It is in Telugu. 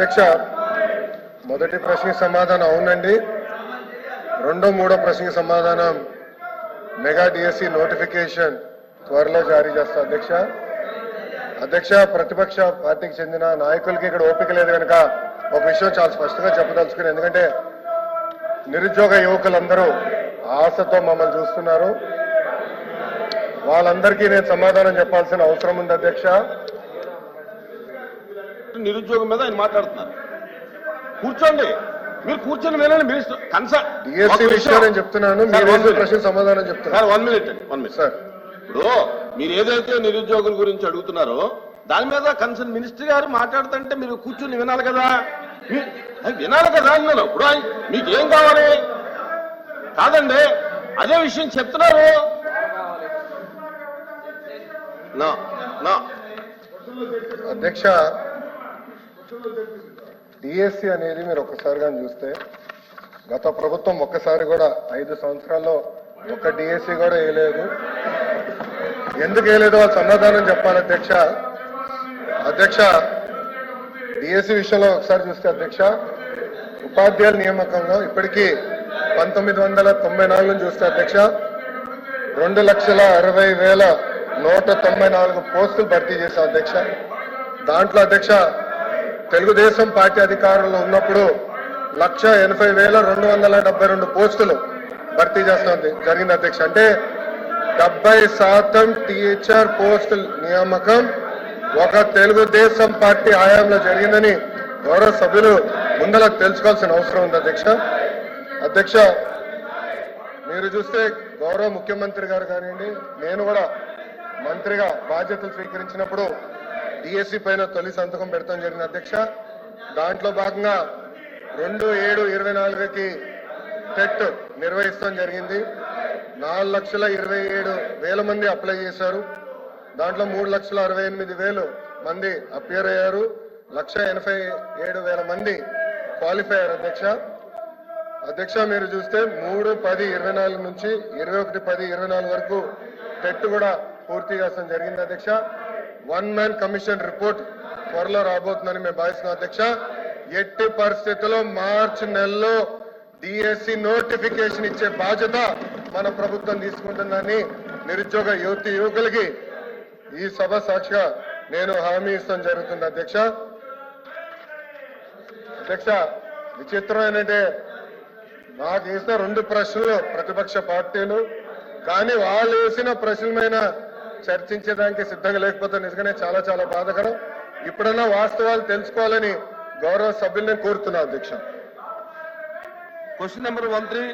అధ్యక్ష, మొదటి ప్రశ్నకి సమాధానం అవునండి. రెండో మూడో ప్రశ్నకి సమాధానం మెగా డిఎస్సి నోటిఫికేషన్ త్వరలో జారీ చేస్తా అధ్యక్ష. అధ్యక్ష, ప్రతిపక్ష పార్టీకి చెందిన నాయకులకి ఇక్కడ ఓపిక లేదు కనుక ఒక విషయం చాలా స్పష్టంగా చెప్పదలుచుకుని, ఎందుకంటే నిరుద్యోగ యువకులందరూ ఆశతో మమ్మల్ని చూస్తున్నారు. వాళ్ళందరికీ నేను సమాధానం చెప్పాల్సిన అవసరం ఉంది అధ్యక్ష. నిరుద్యోగం మీద ఆయన మాట్లాడుతున్నారు. కూర్చోండి, మీరు కూర్చొని వినండి. డిఎస్సీ విషయం నేను చెప్తున్నాను, మీరు ప్రశ్న సమాధానం చెప్తున్నారు. 1 మినిట్ సార్. ఇప్పుడు మీరు ఏదైతే నిరుద్యోగుల గురించి అడుగుతున్నారో దాని మీద కన్సర్న్ మినిస్టర్ గారు మాట్లాడుతుంటే మీరు కూర్చొని వినాలి కదా. వినాలి కదా అన్నాను. ఇప్పుడు మీకు ఏం కావాలి? కాదండి, అదే విషయం చెప్తున్నారు. అధ్యక్ష, డిఎస్సి అనేది మీరు ఒక్కసారిగా చూస్తే గత ప్రభుత్వం ఒక్కసారి కూడా 5 సంవత్సరాల్లో ఒక్క డిఎస్సి కూడా వేయలేదు. ఎందుకు వేయలేదు వాళ్ళు సమాధానం చెప్పాలి అధ్యక్ష. అధ్యక్ష, డిఎస్సి విషయంలో ఒకసారి చూస్తే అధ్యక్ష, ఉపాధ్యాయుల నియామకంలో ఇప్పటికీ 1994 నుంచి చూస్తే అధ్యక్ష 2,60,194 పోస్టులు భర్తీ చేశాం అధ్యక్ష. దాంట్లో అధ్యక్ష తెలుగుదేశం పార్టీ అధికారంలో ఉన్నప్పుడు 1,80,272 పోస్టులు భర్తీ చేస్తాం జరిగింది అధ్యక్ష. అంటే 70% టీచర్ పోస్టుల నియామకం ఒక తెలుగుదేశం పార్టీ హయాంలో జరిగిందని గౌరవ సభ్యులు ముందర తెలుసుకోవాల్సిన అవసరం ఉంది అధ్యక్ష. అధ్యక్ష, మీరు చూస్తే గౌరవ ముఖ్యమంత్రి గారు కానివ్వండి, నేను కూడా మంత్రిగా బాధ్యతలు స్వీకరించినప్పుడు డిఎస్సి పైన తొలి సంతకం పెడతాం జరిగింది అధ్యక్ష. దాంట్లో భాగంగా 2/7/24కి టెట్ నిర్వహిస్తాం జరిగింది. 4,27,000 మంది అప్లై చేశారు. దాంట్లో 3,68,000 మంది అపియర్ అయ్యారు. 1,87,000 మంది క్వాలిఫై అయ్యారు అధ్యక్ష. అధ్యక్ష, మీరు చూస్తే 3/10/24 నుంచి 21/10/24 వరకు టెట్ కూడా పూర్తి చేస్తాం జరిగింది అధ్యక్ష. 1 మ్యాన్ కమిషన్ రిపోర్ట్ త్వరలో రాబోతుందని మేము భావిస్తున్నాం అధ్యక్ష. ఎట్టి పరిస్థితుల్లో మార్చి నెలలో డిఎస్సి నోటిఫికేషన్ ఇచ్చే బాధ్యత మన ప్రభుత్వం తీసుకుంటుందని నిరుద్యోగ యువకులకి ఈ సభ సాక్షిగా నేను హామీ ఇస్తాం జరుగుతుంది అధ్యక్ష. అధ్యక్ష, విచిత్రం ఏంటంటే నాకు వేసిన 2 ప్రశ్నలు ప్రతిపక్ష పార్టీలు, కానీ వాళ్ళు వేసిన ప్రశ్నల మీద చర్చించడానికి సిద్ధంగా లేకపోతే నిజంగానే చాలా చాలా బాధాకరం. ఇప్పుడన్నా వాస్తవాలు తెలుసుకోవాలని గౌరవ సభ్యుల్ని కోరుతున్నా అధ్యక్ష. Question number 13